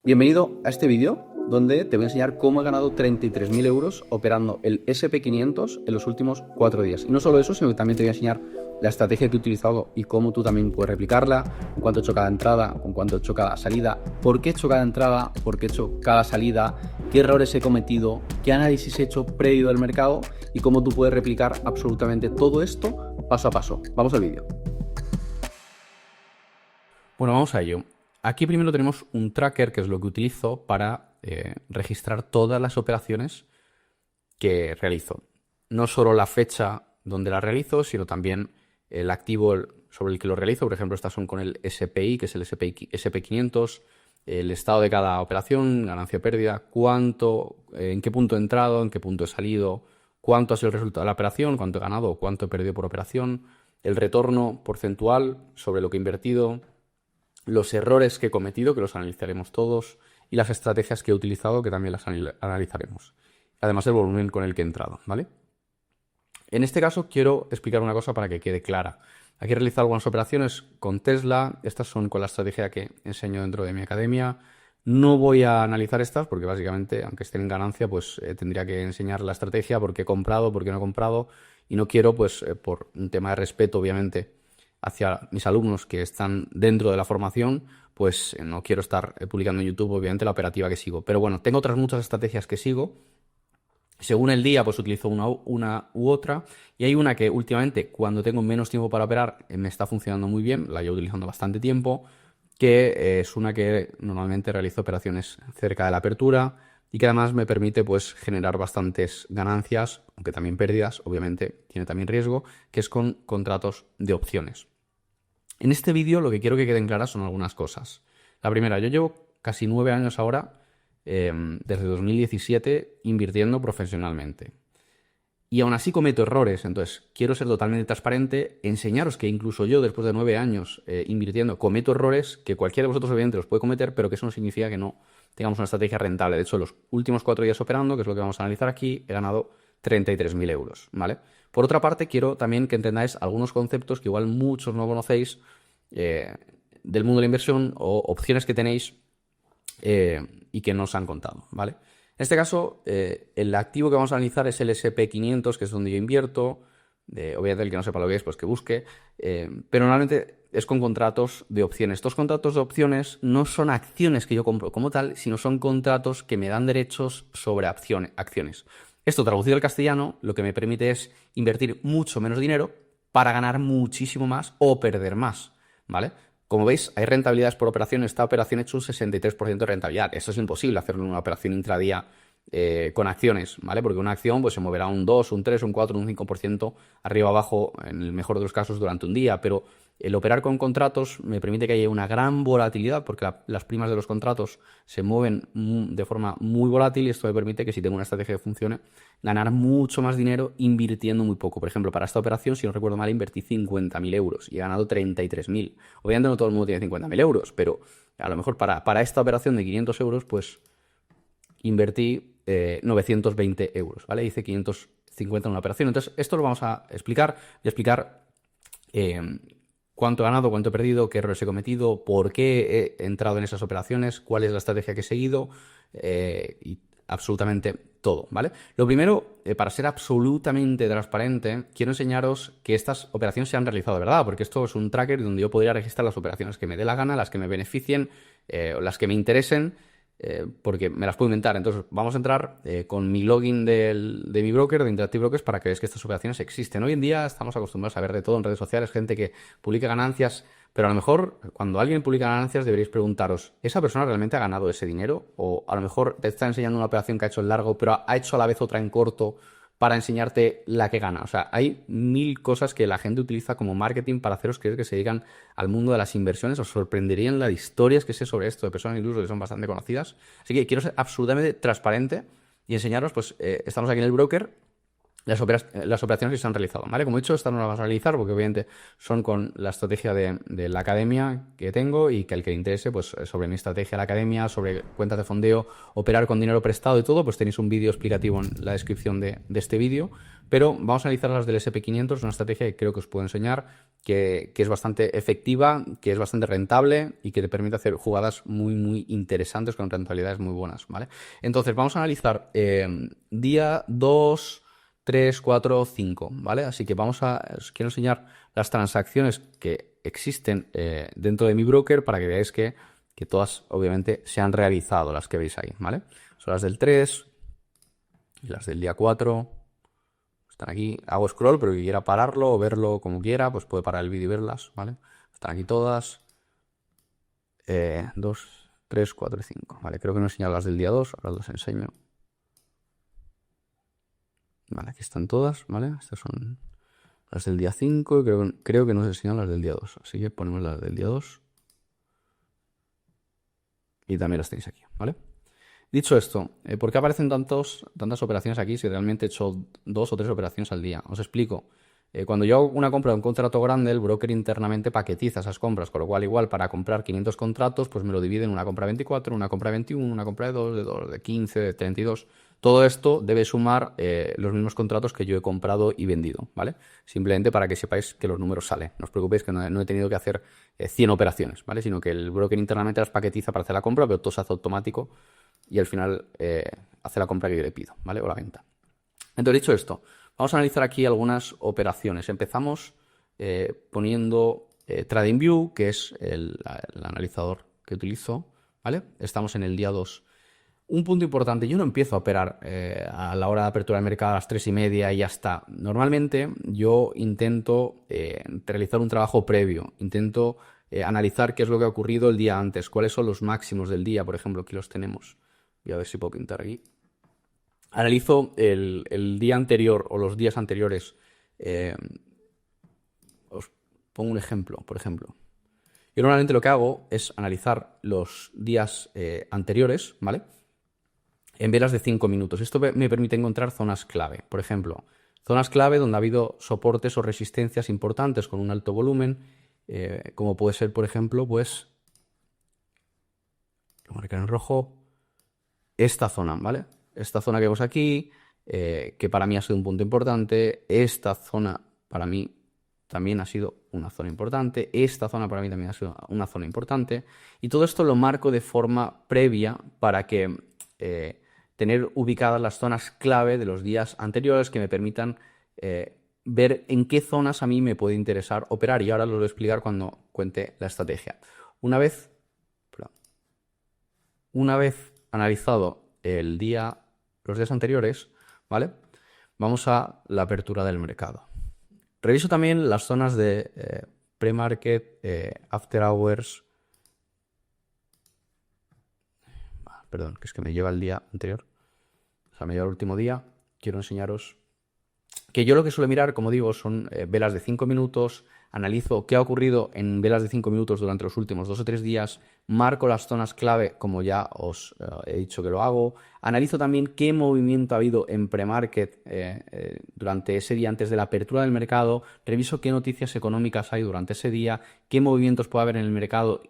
Bienvenido a este vídeo donde te voy a enseñar cómo he ganado 33.000 euros operando el SP500 en los últimos 4 días. Y no solo eso, sino que también te voy a enseñar la estrategia que he utilizado y cómo tú también puedes replicarla, con cuánto he hecho cada entrada, con cuánto he hecho cada salida, por qué he hecho cada entrada, por qué he hecho cada salida, qué errores he cometido, qué análisis he hecho previo del mercado y cómo tú puedes replicar absolutamente todo esto paso a paso. Vamos al vídeo. Bueno, vamos a ello. Aquí primero tenemos un tracker, que es lo que utilizo para registrar todas las operaciones que realizo. No solo la fecha donde la realizo, sino también el activo sobre el que lo realizo. Por ejemplo, estas son con el SPI, que es el SP500, el estado de cada operación, ganancia o pérdida, cuánto, en qué punto he entrado, en qué punto he salido, cuánto ha sido el resultado de la operación, cuánto he ganado o cuánto he perdido por operación, el retorno porcentual sobre lo que he invertido, los errores que he cometido, que los analizaremos todos, y las estrategias que he utilizado, que también las analizaremos. Además del volumen con el que he entrado, ¿vale? En este caso quiero explicar una cosa para que quede clara. Aquí he realizado algunas operaciones con Tesla. Estas son con la estrategia que enseño dentro de mi academia. No voy a analizar estas porque básicamente, aunque estén en ganancia, pues tendría que enseñar la estrategia, por qué he comprado, por qué no he comprado. Y no quiero, pues por un tema de respeto, obviamente, hacia mis alumnos que están dentro de la formación, pues no quiero estar publicando en YouTube, obviamente, la operativa que sigo. Pero bueno, tengo otras muchas estrategias que sigo. Según el día, pues utilizo una u otra. Y hay una que últimamente, cuando tengo menos tiempo para operar, me está funcionando muy bien. La llevo utilizando bastante tiempo. Que es una que normalmente realizo operaciones cerca de la apertura y que además me permite pues generar bastantes ganancias, aunque también pérdidas, obviamente tiene también riesgo, que es con contratos de opciones. En este vídeo lo que quiero que queden claras son algunas cosas. La primera, yo llevo casi 9 años ahora, desde 2017, invirtiendo profesionalmente. Y aún así cometo errores, entonces quiero ser totalmente transparente, enseñaros que incluso yo, después de 9 años invirtiendo, cometo errores que cualquiera de vosotros obviamente los puede cometer, pero que eso no significa que no tengamos una estrategia rentable. De hecho, los últimos 4 días operando, que es lo que vamos a analizar aquí, he ganado 33.000 euros, ¿vale? Por otra parte, quiero también que entendáis algunos conceptos que igual muchos no conocéis del mundo de la inversión o opciones que tenéis y que no os han contado, ¿vale? En este caso, el activo que vamos a analizar es el SP500, que es donde yo invierto. Obviamente, el que no sepa lo que es, pues que busque. Pero normalmente es con contratos de opciones. Estos contratos de opciones no son acciones que yo compro como tal, sino son contratos que me dan derechos sobre acciones. Esto, traducido al castellano, lo que me permite es invertir mucho menos dinero para ganar muchísimo más o perder más, ¿vale? Como veis, hay rentabilidades por operación. Esta operación ha hecho un 63% de rentabilidad. Esto es imposible hacerlo en una operación intradía con acciones, ¿vale? Porque una acción pues, se moverá un 2, un 3, un 4, un 5% arriba o abajo, en el mejor de los casos, durante un día. Pero el operar con contratos me permite que haya una gran volatilidad, porque las primas de los contratos se mueven de forma muy volátil, y esto me permite que, si tengo una estrategia que funcione, ganar mucho más dinero invirtiendo muy poco. Por ejemplo, para esta operación, si no recuerdo mal, invertí 50.000 euros y he ganado 33.000. Obviamente no todo el mundo tiene 50.000 euros, pero a lo mejor para esta operación de 500 euros, pues invertí 920 euros, ¿vale? Hice 550 en una operación. Entonces, esto lo vamos a explicar. Voy a explicar cuánto he ganado, cuánto he perdido, qué errores he cometido, por qué he entrado en esas operaciones, cuál es la estrategia que he seguido y absolutamente todo, ¿vale? Lo primero, para ser absolutamente transparente, quiero enseñaros que estas operaciones se han realizado de verdad, porque esto es un tracker donde yo podría registrar las operaciones que me dé la gana, las que me beneficien, las que me interesen, porque me las puedo inventar. Entonces vamos a entrar con mi login de mi broker, de Interactive Brokers, para que veáis que estas operaciones existen. Hoy en día estamos acostumbrados a ver de todo en redes sociales, gente que publica ganancias, pero a lo mejor cuando alguien publica ganancias deberéis preguntaros, ¿esa persona realmente ha ganado ese dinero? O a lo mejor te está enseñando una operación que ha hecho en largo, pero ha hecho a la vez otra en corto para enseñarte la que gana. O sea, hay 1000 cosas que la gente utiliza como marketing para haceros creer que se dedican al mundo de las inversiones. Os sorprenderían las historias que sé sobre esto de personas incluso que son bastante conocidas. Así que quiero ser absolutamente transparente y enseñaros, pues estamos aquí en el broker las operaciones que se han realizado, ¿vale? Como he dicho, estas no las vas a realizar porque obviamente son con la estrategia de la academia que tengo y que al que le interese, pues sobre mi estrategia de la academia, sobre cuentas de fondeo, operar con dinero prestado y todo, pues tenéis un vídeo explicativo en la descripción de este vídeo. Pero vamos a analizar las del SP500, una estrategia que creo que os puedo enseñar, que es bastante efectiva, que es bastante rentable y que te permite hacer jugadas muy interesantes con rentabilidades muy buenas, ¿vale? Entonces, vamos a analizar día 2, 3, 4, 5, ¿vale? Así que os quiero enseñar las transacciones que existen dentro de mi broker para que veáis que todas, obviamente, se han realizado, las que veis ahí, ¿vale? Son las del 3 y las del día 4. Están aquí. Hago scroll, pero que quiera pararlo o verlo como quiera, pues puede parar el vídeo y verlas, ¿vale? Están aquí todas. 2, 3, 4 y 5. Vale, creo que no he enseñado las del día 2, ahora las enseño. Vale, aquí están todas, ¿vale? Estas son las del día 5 y creo que no os he enseñado las del día 2. Así que ponemos las del día 2. Y también las tenéis aquí, ¿vale? Dicho esto, ¿por qué aparecen tantas operaciones aquí si realmente he hecho 2 o 3 operaciones al día? Os explico. Cuando yo hago una compra de un contrato grande, el broker internamente paquetiza esas compras, con lo cual igual para comprar 500 contratos, pues me lo divide en una compra 24, una compra 21, una compra de 2, de 15, de 32. Todo esto debe sumar los mismos contratos que yo he comprado y vendido, ¿vale? Simplemente para que sepáis que los números salen. No os preocupéis que no he tenido que hacer 100 operaciones, ¿vale? Sino que el broker internamente las paquetiza para hacer la compra, pero todo se hace automático y al final hace la compra que yo le pido, ¿vale? O la venta. Entonces, dicho esto, vamos a analizar aquí algunas operaciones. Empezamos poniendo TradingView, que es el analizador que utilizo, ¿vale? Estamos en el día 2. Un punto importante, yo no empiezo a operar a la hora de apertura del mercado a las 3:30 y ya está. Normalmente yo intento realizar un trabajo previo, intento analizar qué es lo que ha ocurrido el día antes, cuáles son los máximos del día, por ejemplo, aquí los tenemos. Voy a ver si puedo pintar aquí. Analizo el día anterior o los días anteriores. Os pongo un ejemplo, por ejemplo. Yo normalmente lo que hago es analizar los días anteriores, ¿vale? En velas de 5 minutos. Esto me permite encontrar zonas clave. Por ejemplo, zonas clave donde ha habido soportes o resistencias importantes con un alto volumen, como puede ser, por ejemplo, pues, lo marcar en rojo, esta zona, ¿vale? Esta zona que vemos aquí, que para mí ha sido un punto importante. Esta zona para mí también ha sido una zona importante. Esta zona para mí también ha sido una zona importante. Y todo esto lo marco de forma previa para que tener ubicadas las zonas clave de los días anteriores que me permitan ver en qué zonas a mí me puede interesar operar. Y ahora lo voy a explicar cuando cuente la estrategia. Una vez analizado los días anteriores, ¿vale? Vamos a la apertura del mercado. Reviso también las zonas de pre-market, after hours. Perdón, que es que me lleva el día anterior. O sea, me lleva el último día. Quiero enseñaros que yo lo que suelo mirar, como digo, son velas de 5 minutos. Analizo qué ha ocurrido en velas de 5 minutos durante los últimos 2 o 3 días. Marco las zonas clave, como ya os he dicho que lo hago. Analizo también qué movimiento ha habido en pre-market durante ese día antes de la apertura del mercado. Reviso qué noticias económicas hay durante ese día, qué movimientos puede haber en el mercado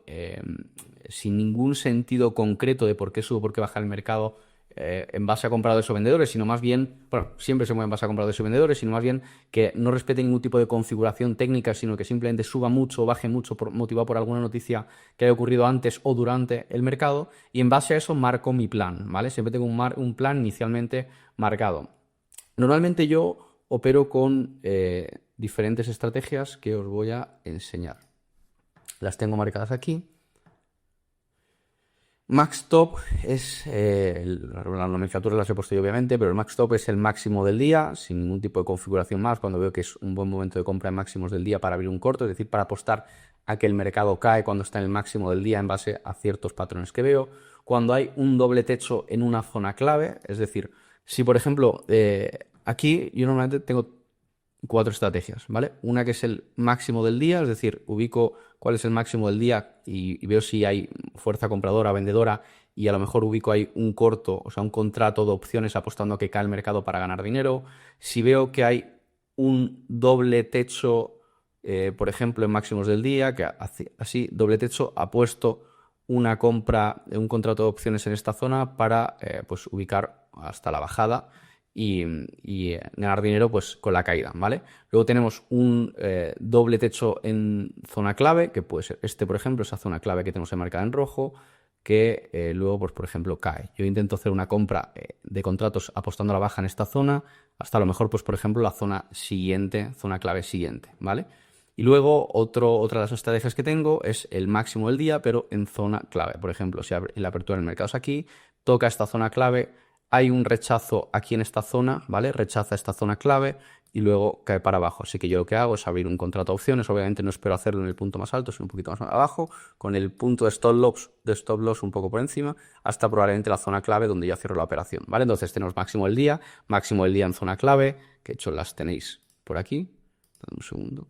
sin ningún sentido concreto de por qué sube o por qué baja el mercado en base a compradores o vendedores, sino más bien, bueno, siempre se mueve en base a compradores o vendedores, sino más bien que no respete ningún tipo de configuración técnica, sino que simplemente suba mucho o baje mucho motivado por alguna noticia que haya ocurrido antes o durante el mercado, y en base a eso marco mi plan, ¿vale? Siempre tengo un plan inicialmente marcado. Normalmente yo opero con diferentes estrategias que os voy a enseñar. Las tengo marcadas aquí. Max Top es, la nomenclatura las he puesto yo obviamente, pero el Max Top es el máximo del día, sin ningún tipo de configuración más, cuando veo que es un buen momento de compra en máximos del día para abrir un corto, es decir, para apostar a que el mercado cae cuando está en el máximo del día en base a ciertos patrones que veo. Cuando hay un doble techo en una zona clave, es decir, si por ejemplo aquí yo normalmente tengo cuatro estrategias, ¿vale? Una que es el máximo del día, es decir, ubico cuál es el máximo del día y veo si hay fuerza compradora, vendedora, y a lo mejor ubico ahí un corto, o sea, un contrato de opciones apostando a que cae el mercado para ganar dinero. Si veo que hay un doble techo, por ejemplo, en máximos del día, que así, doble techo, apuesto una compra, un contrato de opciones en esta zona para pues ubicar hasta la bajada y ganar dinero pues con la caída, ¿vale? Luego tenemos un doble techo en zona clave, que puede ser este, por ejemplo, esa zona clave que tenemos marcada en rojo, que luego, pues, por ejemplo, cae. Yo intento hacer una compra de contratos apostando a la baja en esta zona, hasta a lo mejor, pues, por ejemplo, la zona siguiente, zona clave siguiente, ¿vale? Y luego otra de las estrategias que tengo es el máximo del día, pero en zona clave. Por ejemplo, si la apertura del mercado es aquí, toca esta zona clave, hay un rechazo aquí en esta zona, ¿vale? Rechaza esta zona clave y luego cae para abajo. Así que yo lo que hago es abrir un contrato de opciones. Obviamente no espero hacerlo en el punto más alto, sino un poquito más abajo, con el punto de stop loss un poco por encima, hasta probablemente la zona clave donde ya cierro la operación, ¿vale? Entonces tenemos máximo del día en zona clave, que de hecho las tenéis por aquí. Dame un segundo.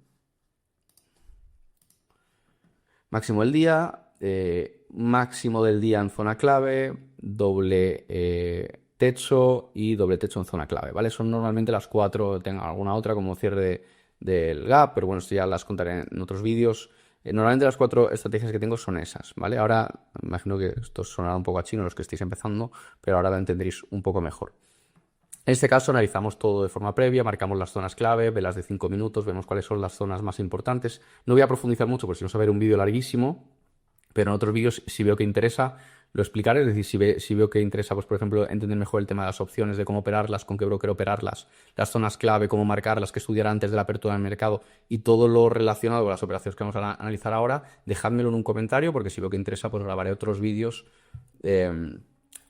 Máximo del día, máximo del día en zona clave, doble techo y doble techo en zona clave, ¿vale? Son normalmente las cuatro, tengo alguna otra como cierre del gap, pero bueno, esto ya las contaré en otros vídeos. Normalmente las cuatro estrategias que tengo son esas, ¿vale? Ahora, me imagino que esto sonará un poco a chino los que estéis empezando, pero ahora lo entenderéis un poco mejor. En este caso analizamos todo de forma previa, marcamos las zonas clave, velas de 5 minutos, vemos cuáles son las zonas más importantes. No voy a profundizar mucho porque si no va a ver un vídeo larguísimo, pero en otros vídeos si veo que interesa lo explicaré, es decir, si veo que interesa, pues por ejemplo, entender mejor el tema de las opciones, de cómo operarlas, con qué broker operarlas, las zonas clave, cómo marcarlas, qué estudiar antes de la apertura del mercado y todo lo relacionado con las operaciones que vamos a analizar ahora, dejádmelo en un comentario porque si veo que interesa, pues grabaré otros vídeos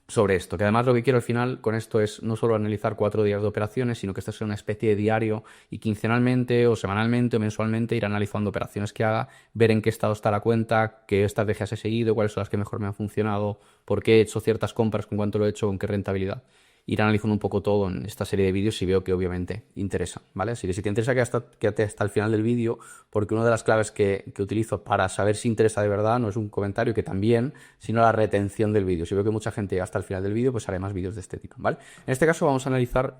sobre esto, que además lo que quiero al final con esto es no solo analizar 4 días de operaciones, sino que esto sea una especie de diario y quincenalmente o semanalmente o mensualmente ir analizando operaciones que haga, ver en qué estado está la cuenta, qué estrategias he seguido, cuáles son las que mejor me han funcionado, por qué he hecho ciertas compras, con cuánto lo he hecho, con qué rentabilidad. Ir analizando un poco todo en esta serie de vídeos si veo que obviamente interesa, ¿vale? Así que si te interesa quédate hasta el final del vídeo, porque una de las claves que utilizo para saber si interesa de verdad no es un comentario, que también, sino la retención del vídeo. Si veo que mucha gente llega hasta el final del vídeo, pues haré más vídeos de este tipo, ¿vale? En este caso vamos a analizar,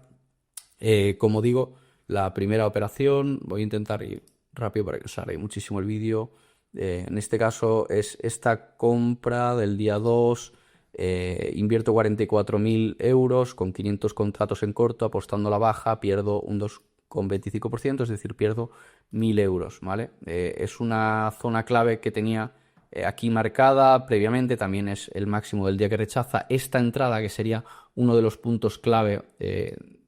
como digo, la primera operación. Voy a intentar ir rápido para que os haré muchísimo el vídeo. En este caso es esta compra del día 2. Invierto 44.000 euros con 500 contratos en corto, apostando a la baja, pierdo un 2,25%, es decir, pierdo 1.000 euros, ¿vale? Es una zona clave que tenía aquí marcada previamente, también es el máximo del día que rechaza. Esta entrada, que sería uno de los puntos clave,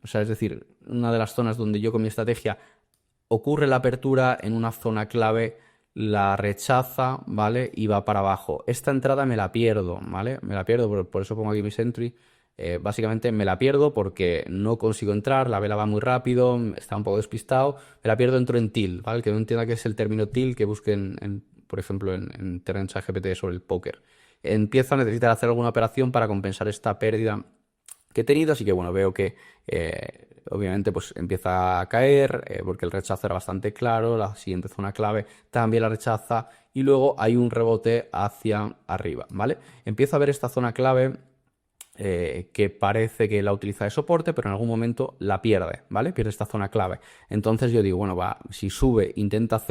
o sea, es decir, una de las zonas donde yo con mi estrategia ocurre la apertura en una zona clave, la rechaza, ¿vale? Y va para abajo. Esta entrada me la pierdo, ¿vale? Me la pierdo, por eso pongo aquí mis entry. Básicamente me la pierdo porque no consigo entrar, la vela va muy rápido, está un poco despistado, me la pierdo, entro en TIL, ¿vale? Que no entienda qué es el término TIL, que busquen, por ejemplo, en Terrence GPT sobre el póker. Empiezo a necesitar hacer alguna operación para compensar esta pérdida que he tenido, así que bueno, veo que obviamente pues empieza a caer porque el rechazo era bastante claro, la siguiente zona clave también la rechaza y luego hay un rebote hacia arriba, ¿vale? Empiezo a ver esta zona clave que parece que la utiliza de soporte, pero en algún momento la pierde, ¿vale? Pierde esta zona clave. Entonces yo digo, bueno, va, si sube, intenta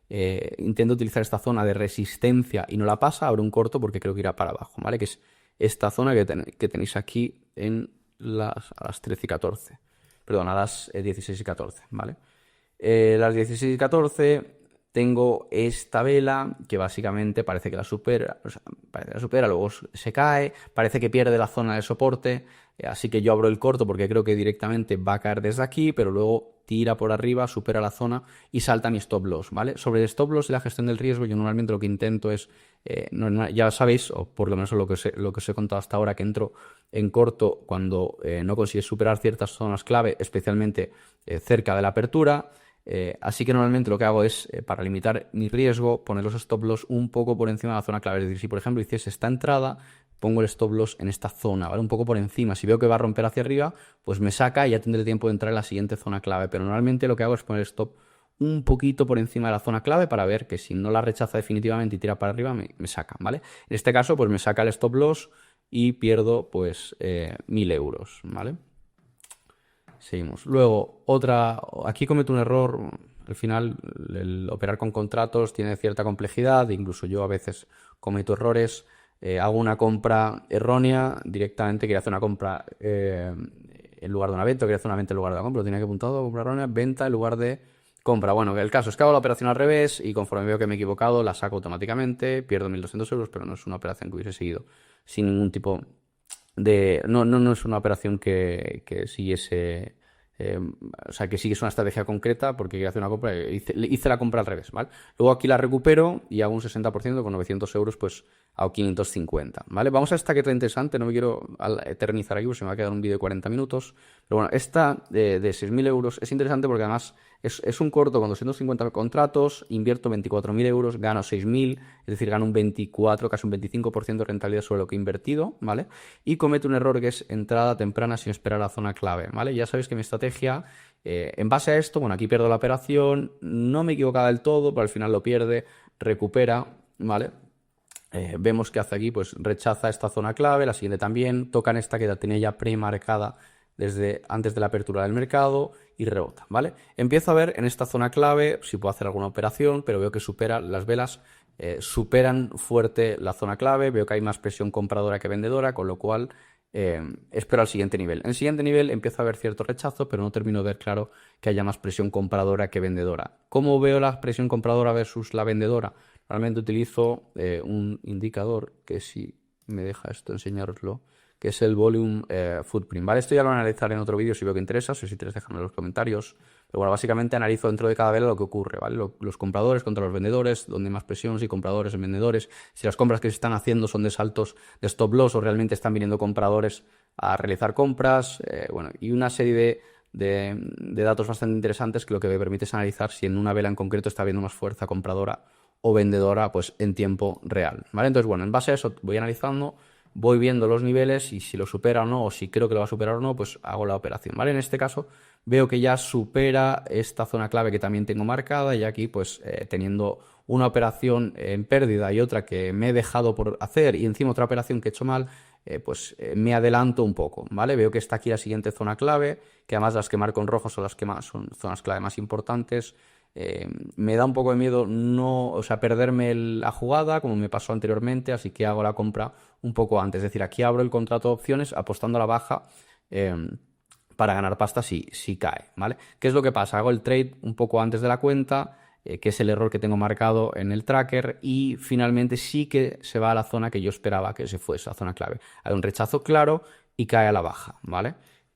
utilizar esta zona de resistencia y no la pasa, abro un corto porque creo que irá para abajo, ¿vale? Que es esta zona que tenéis aquí a las 13 y 14. Perdón, a las 16 y 14, ¿vale? Las 16 y 14 tengo esta vela que básicamente parece que la supera, luego se cae, parece que pierde la zona de soporte, así que yo abro el corto porque creo que directamente va a caer desde aquí, pero luego tira por arriba, supera la zona y salta mi stop loss, ¿vale? Sobre el stop loss y la gestión del riesgo, yo normalmente lo que intento es, ya sabéis, o por lo menos lo que os he contado hasta ahora, que entro en corto cuando no consigues superar ciertas zonas clave, especialmente cerca de la apertura. Así que normalmente lo que hago es, para limitar mi riesgo, poner los stop loss un poco por encima de la zona clave. Es decir, si por ejemplo hiciese esta entrada, pongo el stop loss en esta zona, ¿vale? Un poco por encima. Si veo que va a romper hacia arriba, pues me saca y ya tendré tiempo de entrar en la siguiente zona clave. Pero normalmente lo que hago es poner el stop un poquito por encima de la zona clave para ver que si no la rechaza definitivamente y tira para arriba, me saca, ¿vale? En este caso, pues me saca el stop loss y pierdo, pues, 1.000 euros, ¿vale? Seguimos. Luego, aquí cometo un error. Al final, el operar con contratos tiene cierta complejidad, incluso yo a veces cometo errores. Hago una compra errónea, directamente quería hacer una compra en lugar de una venta, quería hacer una venta en lugar de una compra, lo tenía que apuntado, compra errónea, venta en lugar de compra. Bueno, el caso es que hago la operación al revés y conforme veo que me he equivocado, la saco automáticamente, pierdo 1.200 euros, pero no es una operación que hubiese seguido sin ningún tipo de... No es una operación que siguiese... o sea, que sigues una estrategia concreta porque quería hacer una compra, hice la compra al revés, ¿vale? Luego aquí la recupero y hago un 60% con 900 euros, pues hago 550, ¿vale? Vamos a esta que está interesante, no me quiero eternizar aquí porque se me va a quedar un vídeo de 40 minutos, pero bueno, esta de 6.000 euros es interesante porque además es un corto con 250 contratos, invierto 24.000 euros, gano 6.000, es decir, gano un 24, casi un 25% de rentabilidad sobre lo que he invertido, ¿vale? Y cometo un error que es entrada temprana sin esperar a la zona clave, ¿vale? Ya sabéis que mi estrategia, en base a esto, bueno, aquí pierdo la operación, no me he equivocado del todo, pero al final lo pierde, recupera, ¿vale? Vemos que hace aquí, pues rechaza esta zona clave, la siguiente también, tocan esta que la tenía ya premarcada desde antes de la apertura del mercado y rebota, ¿vale? Empiezo a ver en esta zona clave si puedo hacer alguna operación, pero veo que las velas superan fuerte la zona clave, veo que hay más presión compradora que vendedora, con lo cual espero al siguiente nivel. En el siguiente nivel empiezo a ver cierto rechazo, pero no termino de ver claro que haya más presión compradora que vendedora. ¿Cómo veo la presión compradora versus la vendedora? Realmente utilizo un indicador que si me deja esto enseñaroslo, que es el Volume Footprint, ¿vale? Esto ya lo analizaré en otro vídeo si veo que interesa, si te déjame en los comentarios. Pero bueno, básicamente analizo dentro de cada vela lo que ocurre, ¿vale? Los compradores contra los vendedores, donde hay más presión, si compradores en vendedores, si las compras que se están haciendo son de saltos de stop loss o realmente están viniendo compradores a realizar compras, bueno, y una serie de datos bastante interesantes que lo que me permite es analizar si en una vela en concreto está habiendo más fuerza compradora o vendedora, pues en tiempo real, ¿vale? Entonces, bueno, en base a eso voy analizando, voy viendo los niveles y si lo supera o no, o si creo que lo va a superar o no, pues hago la operación, ¿vale? En este caso veo que ya supera esta zona clave que también tengo marcada y aquí pues teniendo una operación en pérdida y otra que me he dejado por hacer y encima otra operación que he hecho mal, me adelanto un poco, ¿vale? Veo que está aquí la siguiente zona clave, que además las que marco en rojo son las que más son zonas clave más importantes. Me da un poco de miedo perderme la jugada como me pasó anteriormente, así que hago la compra un poco antes, es decir, aquí abro el contrato de opciones apostando a la baja para ganar pasta si cae, ¿vale? ¿Qué es lo que pasa? Hago el trade un poco antes de la cuenta, que es el error que tengo marcado en el tracker y finalmente sí que se va a la zona que yo esperaba que se fuese, la zona clave. Hay un rechazo claro y cae a la baja, ¿vale?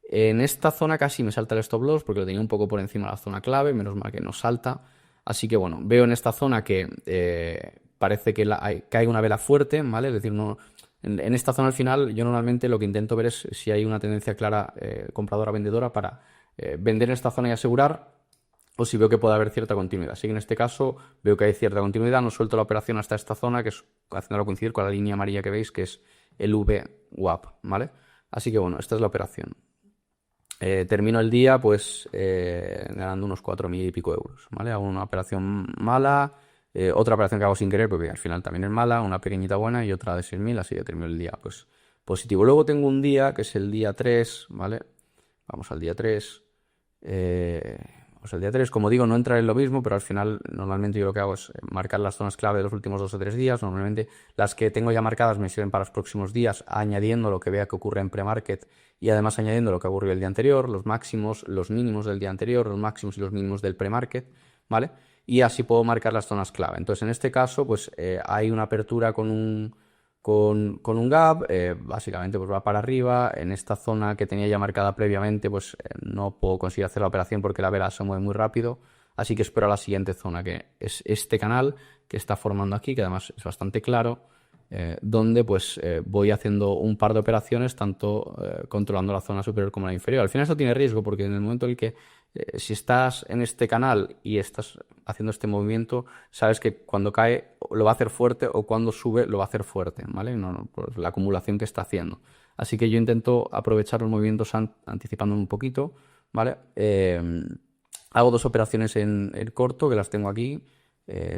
En esta zona casi me salta el stop loss porque lo tenía un poco por encima de la zona clave, menos mal que no salta. Así que bueno, veo en esta zona que parece que hay una vela fuerte, ¿vale? Es decir, no, en esta zona al final yo normalmente lo que intento ver es si hay una tendencia clara compradora-vendedora para vender en esta zona y asegurar, o si veo que puede haber cierta continuidad. Así que en este caso veo que hay cierta continuidad, no suelto la operación hasta esta zona, que es haciéndolo coincidir con la línea amarilla que veis, que es el VWAP, ¿vale? Así que bueno, esta es la operación. Termino el día pues ganando unos 4.000 y pico euros, ¿vale? Hago una operación mala, otra operación que hago sin querer porque al final también es mala, una pequeñita buena y otra de 6.000, así que termino el día pues positivo. Luego tengo un día que es el día 3, ¿vale? Vamos al día 3. Pues el día 3, como digo, no entra en lo mismo, pero al final normalmente yo lo que hago es marcar las zonas clave de los últimos 2 o 3 días. Normalmente las que tengo ya marcadas me sirven para los próximos días, añadiendo lo que vea que ocurre en pre-market y además añadiendo lo que ocurrió el día anterior, los máximos, los mínimos del día anterior, los máximos y los mínimos del pre-market, ¿vale? Y así puedo marcar las zonas clave. Entonces, en este caso, pues hay una apertura con un gap, básicamente pues va para arriba. En esta zona que tenía ya marcada previamente, pues no puedo conseguir hacer la operación porque la vela se mueve muy rápido, así que espero a la siguiente zona, que es este canal que está formando aquí, que además es bastante claro, donde pues voy haciendo un par de operaciones, tanto controlando la zona superior como la inferior. Al final esto tiene riesgo porque en el momento en el que si estás en este canal y estás haciendo este movimiento, sabes que cuando cae lo va a hacer fuerte o cuando sube lo va a hacer fuerte, ¿vale? Por la acumulación que está haciendo. Así que yo intento aprovechar los movimientos anticipándome un poquito, ¿vale? Hago dos operaciones en el corto, que las tengo aquí.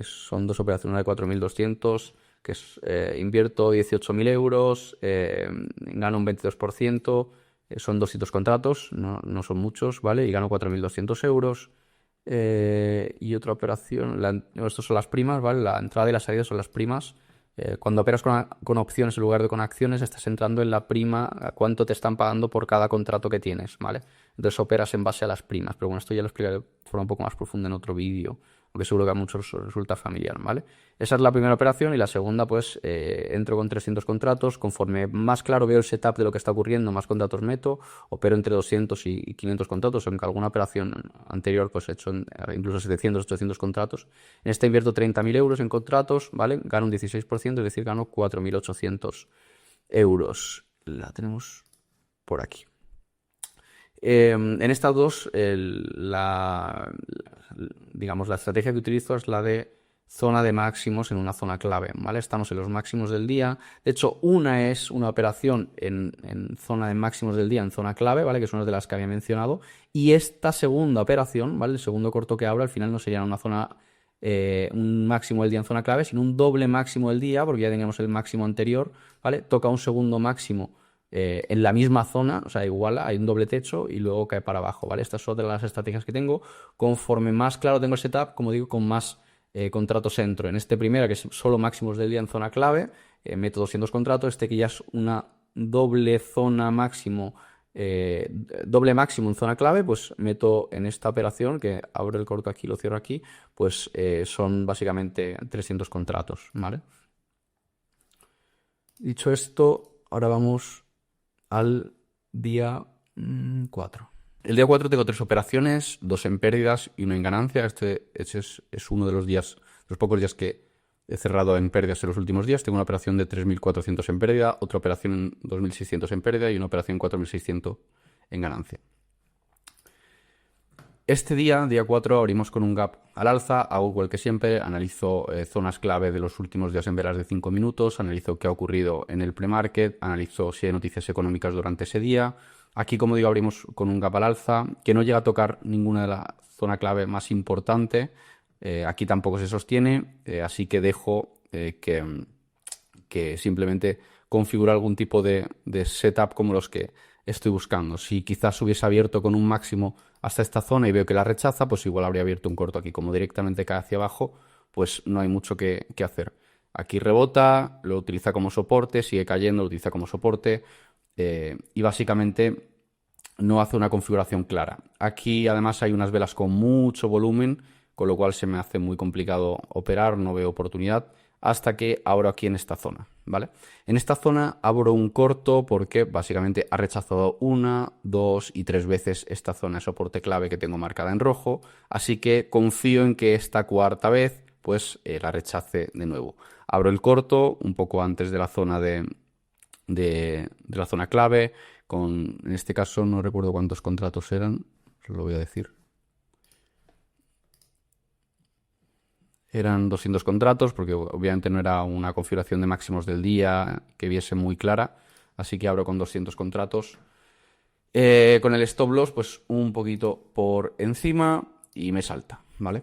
Son dos operaciones, una de 4.200, que es, invierto 18.000 euros, gano un 22%, son 200 contratos, no son muchos, ¿vale? Y gano 4.200 euros. Y otra operación, estas son las primas, ¿vale? La entrada y la salida son las primas. Cuando operas con opciones en lugar de con acciones, estás entrando en la prima, a cuánto te están pagando por cada contrato que tienes, ¿vale? Entonces operas en base a las primas, pero bueno, esto ya lo explicaré de forma un poco más profunda en otro vídeo, porque seguro que a muchos os resulta familiar, ¿vale? Esa es la primera operación y la segunda, pues, entro con 300 contratos, conforme más claro veo el setup de lo que está ocurriendo, más contratos meto, opero entre 200 y 500 contratos, aunque alguna operación anterior, pues, he hecho incluso 700, 800 contratos. En esta invierto 30.000 euros en contratos, ¿vale? Gano un 16%, es decir, gano 4.800 euros. La tenemos por aquí. En estas dos, digamos, la estrategia que utilizo es la de zona de máximos en una zona clave, ¿vale? Estamos en los máximos del día. De hecho, una es una operación en zona de máximos del día, en zona clave, ¿vale? Que son las de las que había mencionado. Y esta segunda operación, ¿vale? El segundo corto que abro, al final no sería una zona, un máximo del día en zona clave, sino un doble máximo del día, porque ya teníamos el máximo anterior, ¿vale? Toca un segundo máximo en la misma zona, o sea, igual hay un doble techo y luego cae para abajo, ¿vale? Estas son de las estrategias que tengo. Conforme más claro tengo el setup, como digo, con más contratos entro. En este primero, que es solo máximos del día en zona clave, meto 200 contratos. Este que ya es una doble zona máximo, doble máximo en zona clave, pues meto en esta operación, que abro el corto aquí, lo cierro aquí, pues son básicamente 300 contratos, ¿vale? Dicho esto, ahora vamos al día 4. El día 4 tengo 3 operaciones, 2 en pérdidas y 1 en ganancia. Este es uno de los pocos días que he cerrado en pérdidas en los últimos días. Tengo una operación de 3.400 en pérdida, otra operación en 2.600 en pérdida y una operación en 4.600 en ganancia. Este día 4, abrimos con un gap al alza, hago igual que siempre, analizo zonas clave de los últimos días en velas de 5 minutos, analizo qué ha ocurrido en el pre-market, analizo si hay noticias económicas durante ese día. Aquí, como digo, abrimos con un gap al alza, que no llega a tocar ninguna de la zona clave más importante. Aquí tampoco se sostiene, así que dejo que simplemente configure algún tipo de setup como los que estoy buscando. Si quizás hubiese abierto con un máximo hasta esta zona y veo que la rechaza, pues igual habría abierto un corto aquí. Como directamente cae hacia abajo, pues no hay mucho que hacer. Aquí rebota, lo utiliza como soporte, sigue cayendo, lo utiliza como soporte y básicamente no hace una configuración clara. Aquí además hay unas velas con mucho volumen, con lo cual se me hace muy complicado operar, no veo oportunidad, hasta que abro aquí en esta zona, ¿vale? En esta zona abro un corto porque básicamente ha rechazado 1, 2 y 3 veces esta zona de soporte clave que tengo marcada en rojo, así que confío en que esta cuarta vez pues la rechace de nuevo. Abro el corto un poco antes de la zona de la zona clave, en este caso no recuerdo cuántos contratos eran, os lo voy a decir. Eran 200 contratos, porque obviamente no era una configuración de máximos del día que viese muy clara, así que abro con 200 contratos. Con el stop loss, pues un poquito por encima y me salta, ¿vale?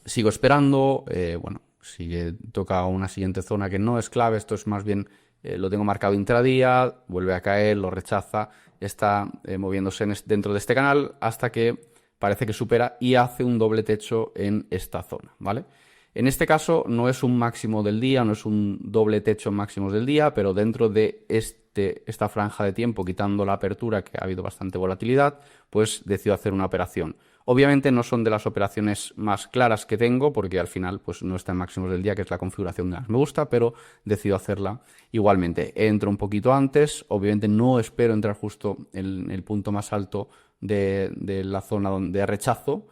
Sigo esperando, bueno, si toca una siguiente zona que no es clave, esto es más bien, lo tengo marcado intradía, vuelve a caer, lo rechaza, está moviéndose dentro de este canal hasta que parece que supera y hace un doble techo en esta zona, ¿vale? En este caso no es un máximo del día, no es un doble techo en máximos del día, pero dentro de esta franja de tiempo, quitando la apertura, que ha habido bastante volatilidad, pues decido hacer una operación. Obviamente no son de las operaciones más claras que tengo, porque al final pues no está en máximos del día, que es la configuración de las me gusta, pero decido hacerla igualmente. Entro un poquito antes, obviamente no espero entrar justo en el punto más alto de la zona de rechazo.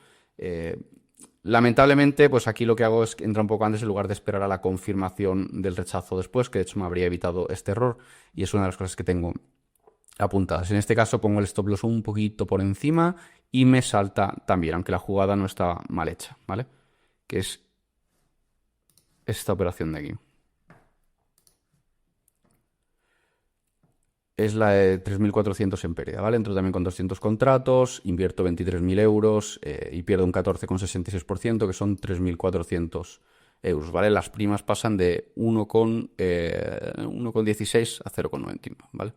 Lamentablemente, pues aquí lo que hago es que entra un poco antes en lugar de esperar a la confirmación del rechazo después, que de hecho me habría evitado este error y es una de las cosas que tengo apuntadas. En este caso pongo el stop loss un poquito por encima y me salta también, aunque la jugada no está mal hecha, ¿vale? Que es esta operación de aquí. Es la de 3.400 en pérdida, ¿vale? Entro también con 200 contratos, invierto 23.000 euros y pierdo un 14,66%, que son 3.400 euros, ¿vale? Las primas pasan de 1,16 a 0,99, ¿vale?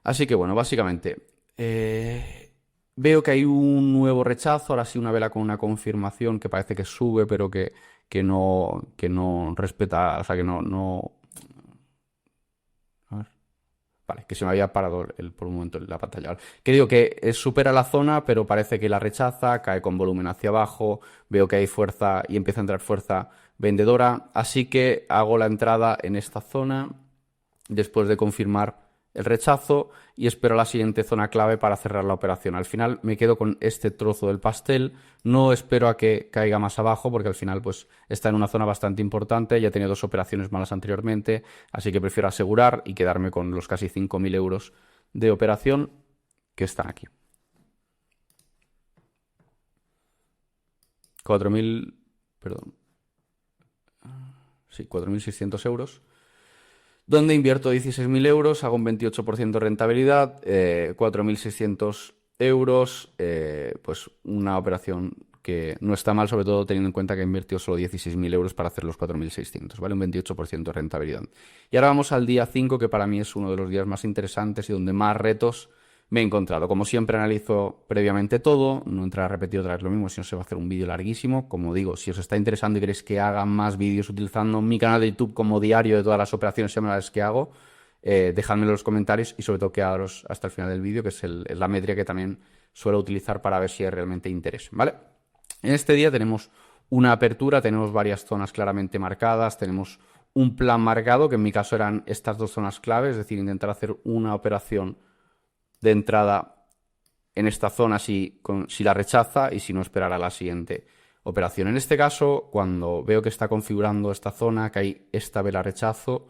Así que bueno, básicamente veo que hay un nuevo rechazo, ahora sí una vela con una confirmación que parece que sube, pero que no respeta, o sea, que no. A ver. Vale, que se me había parado por un momento la pantalla. Vale. Que digo que supera la zona, pero parece que la rechaza, cae con volumen hacia abajo, veo que hay fuerza y empieza a entrar fuerza vendedora, así que hago la entrada en esta zona después de confirmar el rechazo y espero la siguiente zona clave para cerrar la operación. Al final me quedo con este trozo del pastel, no espero a que caiga más abajo porque al final pues está en una zona bastante importante, ya he tenido dos operaciones malas anteriormente, así que prefiero asegurar y quedarme con los casi 5.000 euros de operación que están aquí. 4.000, perdón, sí, 4.600 euros donde invierto 16.000 euros, hago un 28% de rentabilidad, 4.600 euros, pues una operación que no está mal, sobre todo teniendo en cuenta que he invertido solo 16.000 euros para hacer los 4.600, ¿vale? Un 28% de rentabilidad. Y ahora vamos al día 5, que para mí es uno de los días más interesantes y donde más retos me he encontrado. Como siempre analizo previamente todo, no entraré a repetir otra vez lo mismo, si no se va a hacer un vídeo larguísimo. Como digo, si os está interesando y queréis que haga más vídeos utilizando mi canal de YouTube como diario de todas las operaciones semanales que hago, dejadmelo en los comentarios y sobre todo quedaros hasta el final del vídeo, que es la métrica que también suelo utilizar para ver si hay realmente interés, ¿vale? En este día tenemos una apertura, tenemos varias zonas claramente marcadas, tenemos un plan marcado, que en mi caso eran estas dos zonas claves, es decir, intentar hacer una operación de entrada en esta zona si la rechaza y si no esperar a la siguiente operación. En este caso, cuando veo que está configurando esta zona, que hay esta vela rechazo,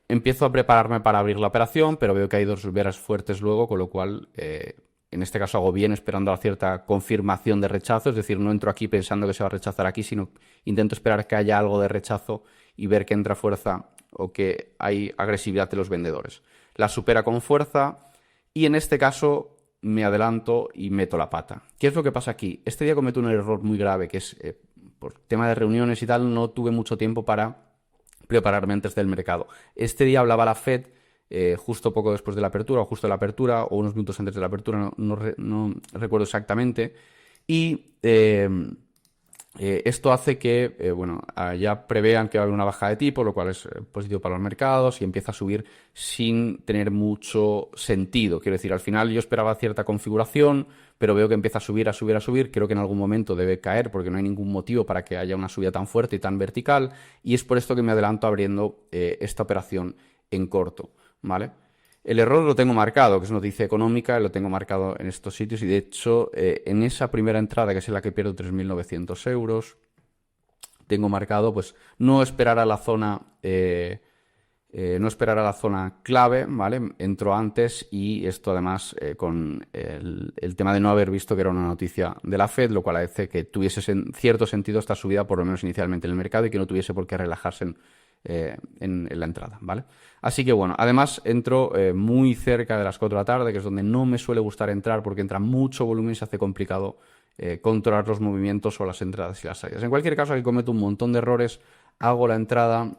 empiezo a prepararme para abrir la operación, pero veo que hay dos velas fuertes luego, con lo cual en este caso hago bien esperando a cierta confirmación de rechazo, es decir, no entro aquí pensando que se va a rechazar aquí, sino intento esperar que haya algo de rechazo y ver que entra fuerza o que hay agresividad de los vendedores. La supera con fuerza y en este caso me adelanto y meto la pata. ¿Qué es lo que pasa aquí? Este día cometo un error muy grave, que es por tema de reuniones y tal, no tuve mucho tiempo para prepararme antes del mercado. Este día hablaba la Fed justo poco después de la apertura, o justo de la apertura, o unos minutos antes de la apertura, no recuerdo exactamente. Y esto hace que, bueno, ya prevean que va a haber una bajada de tipo, lo cual es positivo para los mercados y empieza a subir sin tener mucho sentido. Quiero decir, al final yo esperaba cierta configuración, pero veo que empieza a subir, a subir, a subir. Creo que en algún momento debe caer porque no hay ningún motivo para que haya una subida tan fuerte y tan vertical. Y es por esto que me adelanto abriendo esta operación en corto, ¿vale? El error lo tengo marcado, que es noticia económica, lo tengo marcado en estos sitios y de hecho en esa primera entrada, que es en la que pierdo 3.900 euros, tengo marcado pues no esperar a la zona clave, ¿vale? Entro antes y esto además con el tema de no haber visto que era una noticia de la Fed, lo cual hace que tuviese cierto sentido esta subida, por lo menos inicialmente en el mercado, y que no tuviese por qué relajarse en la entrada, ¿vale? Así que bueno, además entro muy cerca de las 4 de la tarde, que es donde no me suele gustar entrar porque entra mucho volumen y se hace complicado controlar los movimientos o las entradas y las salidas. En cualquier caso, aquí cometo un montón de errores, hago la entrada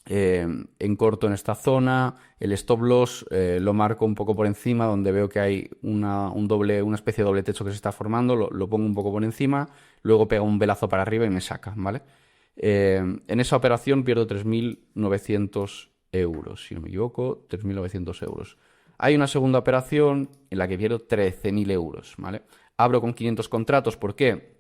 en corto en esta zona, el stop loss lo marco un poco por encima, donde veo que hay una especie de doble techo que se está formando, lo pongo un poco por encima, luego pega un velazo para arriba y me saca, ¿vale? En esa operación pierdo 3.900 euros, si no me equivoco, 3.900 euros. Hay una segunda operación en la que pierdo 13.000 euros, ¿vale? Abro con 500 contratos, ¿por qué?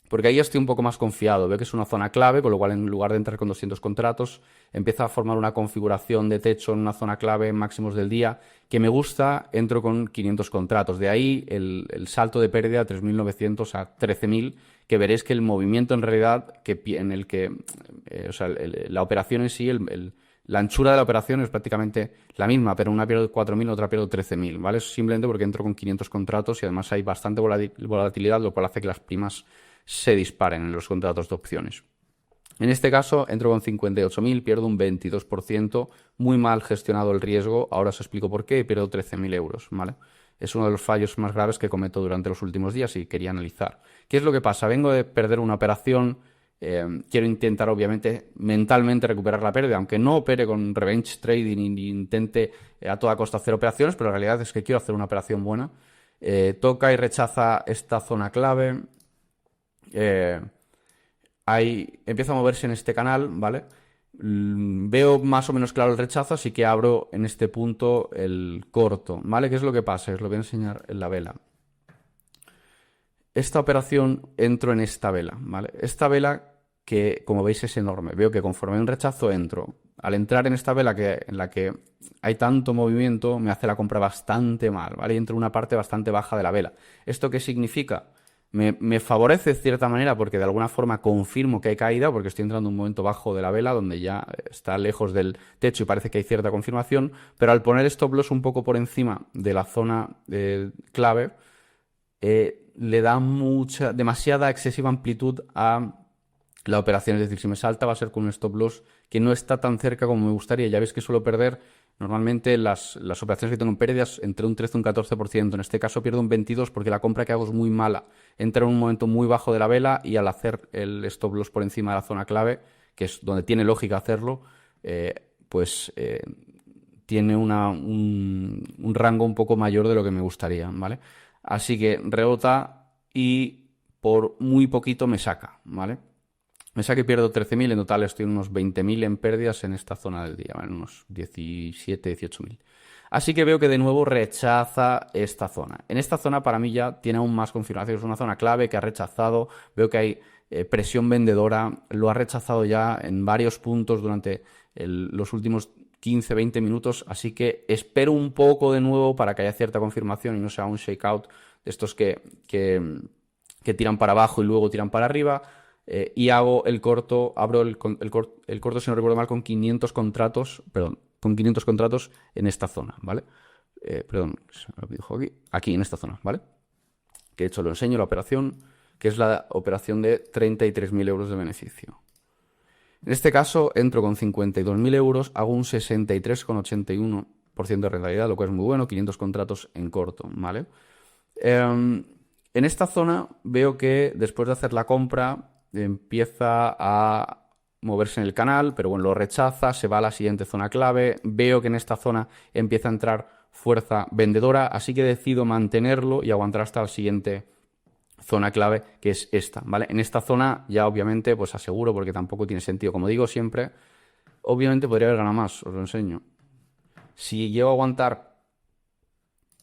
Porque ahí estoy un poco más confiado, veo que es una zona clave, con lo cual en lugar de entrar con 200 contratos, empieza a formar una configuración de techo en una zona clave en máximos del día que me gusta, entro con 500 contratos. De ahí el salto de pérdida de 3.900 a 13.000, que veréis que el movimiento en realidad en el que, o sea, la operación en sí, la anchura de la operación es prácticamente la misma, pero una pierdo 4.000, otra pierdo 13.000, ¿vale? Es simplemente porque entro con 500 contratos y además hay bastante volatilidad, lo cual hace que las primas se disparen en los contratos de opciones. En este caso, entro con 58.000, pierdo un 22%, muy mal gestionado el riesgo, ahora os explico por qué, y pierdo 13.000 euros, ¿vale? Es uno de los fallos más graves que cometo durante los últimos días y quería analizar. ¿Qué es lo que pasa? Vengo de perder una operación, quiero intentar obviamente mentalmente recuperar la pérdida, aunque no opere con revenge trading ni intente a toda costa hacer operaciones, pero la realidad es que quiero hacer una operación buena. Toca y rechaza esta zona clave. Empieza a moverse en este canal, ¿vale? Veo más o menos claro el rechazo, así que abro en este punto el corto, ¿vale? ¿Qué es lo que pasa? Os lo voy a enseñar en la vela. Esta operación entro en esta vela, ¿vale? Esta vela que, como veis, es enorme. Veo que conforme hay un rechazo entro. Al entrar en esta vela en la que hay tanto movimiento, me hace la compra bastante mal, ¿vale? Y entro en una parte bastante baja de la vela. ¿Esto qué significa? Me favorece de cierta manera porque de alguna forma confirmo que hay caída, porque estoy entrando en un momento bajo de la vela donde ya está lejos del techo y parece que hay cierta confirmación, pero al poner stop loss un poco por encima de la zona clave, le da demasiada excesiva amplitud a la operación. Es decir, si me salta va a ser con un stop loss que no está tan cerca como me gustaría. Ya veis que suelo perder normalmente las operaciones que tengo en pérdidas entre un 13 y un 14%. En este caso pierdo un 22% porque la compra que hago es muy mala. Entro en un momento muy bajo de la vela y al hacer el stop loss por encima de la zona clave, que es donde tiene lógica hacerlo, tiene un rango un poco mayor de lo que me gustaría, ¿vale? Así que rebota y por muy poquito me saca, ¿vale? Me saca y pierdo 13.000, en total estoy en unos 20.000 en pérdidas en esta zona del día, ¿vale? Unos 17, 18.000. Así que veo que de nuevo rechaza esta zona. En esta zona para mí ya tiene aún más confirmación. Es una zona clave que ha rechazado. Veo que hay presión vendedora. Lo ha rechazado ya en varios puntos durante los últimos 15, 20 minutos. Así que espero un poco de nuevo para que haya cierta confirmación y no sea un shakeout de estos que tiran para abajo y luego tiran para arriba. Y hago el corto, abro el corto, si no recuerdo mal, con 500 contratos, perdón, con 500 contratos en esta zona, ¿vale? Perdón, se me lo dijo aquí en esta zona, ¿vale? Que de hecho lo enseño, la operación, que es la operación de 33.000 euros de beneficio. En este caso entro con 52.000 euros, hago un 63,81% de rentabilidad, lo cual es muy bueno, 500 contratos en corto, ¿vale? En esta zona veo que después de hacer la compra empieza a moverse en el canal, pero bueno, lo rechaza, se va a la siguiente zona clave. Veo que en esta zona empieza a entrar fuerza vendedora, así que decido mantenerlo y aguantar hasta la siguiente zona clave, que es esta, ¿vale? En esta zona ya obviamente pues aseguro, porque tampoco tiene sentido. Como digo siempre, obviamente podría haber ganado más, os lo enseño. Si llego a aguantar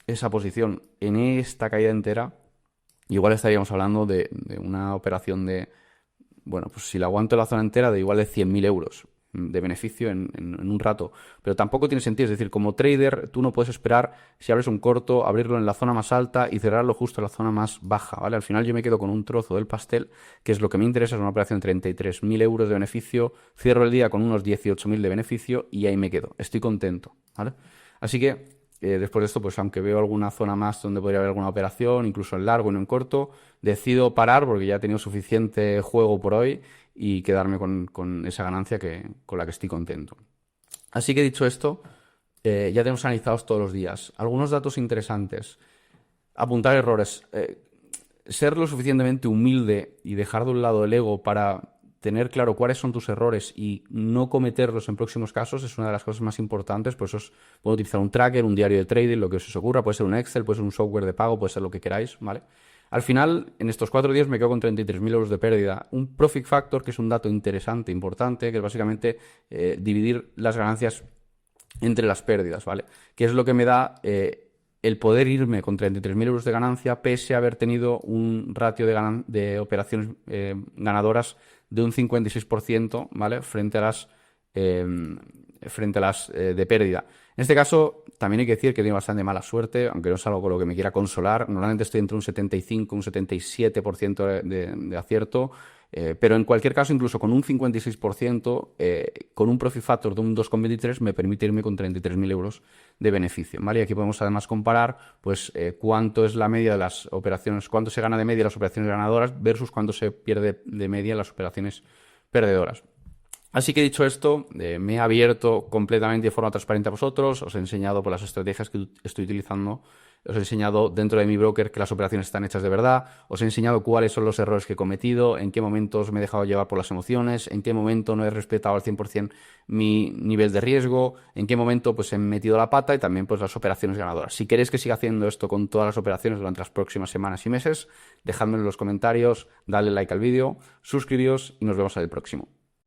esa posición en esta caída entera, igual estaríamos hablando de una operación de, bueno, pues si la aguanto la zona entera, de igual de 100.000 euros de beneficio en un rato. Pero tampoco tiene sentido. Es decir, como trader, tú no puedes esperar, si abres un corto, abrirlo en la zona más alta y cerrarlo justo en la zona más baja, ¿vale? Al final yo me quedo con un trozo del pastel, que es lo que me interesa, es una operación de 33.000 euros de beneficio, cierro el día con unos 18.000 de beneficio y ahí me quedo. Estoy contento, ¿vale? Así que después de esto, pues aunque veo alguna zona más donde podría haber alguna operación, incluso en largo y no en corto, decido parar porque ya he tenido suficiente juego por hoy y quedarme con esa ganancia con la que estoy contento. Así que dicho esto, ya tenemos analizados todos los días. Algunos datos interesantes. Apuntar errores. Ser lo suficientemente humilde y dejar de un lado el ego para tener claro cuáles son tus errores y no cometerlos en próximos casos es una de las cosas más importantes. Por eso puedo utilizar un tracker, un diario de trading, lo que os ocurra. Puede ser un Excel, puede ser un software de pago, puede ser lo que queráis, ¿vale? Al final, en estos 4 días me quedo con 33.000 euros de pérdida. Un profit factor, que es un dato interesante, importante, que es básicamente dividir las ganancias entre las pérdidas, ¿vale? Que es lo que me da el poder irme con 33.000 euros de ganancia pese a haber tenido un ratio de operaciones ganadoras de un 56%, ¿vale? Frente a las de pérdida. En este caso, también hay que decir que tengo bastante mala suerte, aunque no es algo con lo que me quiera consolar. Normalmente estoy entre un 75 y un 77% de acierto, pero en cualquier caso, incluso con un 56%, con un profit factor de un 2,23 me permite irme con 33.000 euros de beneficio, ¿vale? Y aquí podemos además comparar pues, cuánto es la media de las operaciones, cuánto se gana de media las operaciones ganadoras versus cuánto se pierde de media las operaciones perdedoras. Así que dicho esto, me he abierto completamente de forma transparente a vosotros, os he enseñado por las estrategias que estoy utilizando, os he enseñado dentro de mi broker que las operaciones están hechas de verdad, os he enseñado cuáles son los errores que he cometido, en qué momentos me he dejado llevar por las emociones, en qué momento no he respetado al 100% mi nivel de riesgo, en qué momento pues he metido la pata y también pues las operaciones ganadoras. Si queréis que siga haciendo esto con todas las operaciones durante las próximas semanas y meses, dejadme en los comentarios, dadle like al vídeo, suscribíos y nos vemos en el próximo.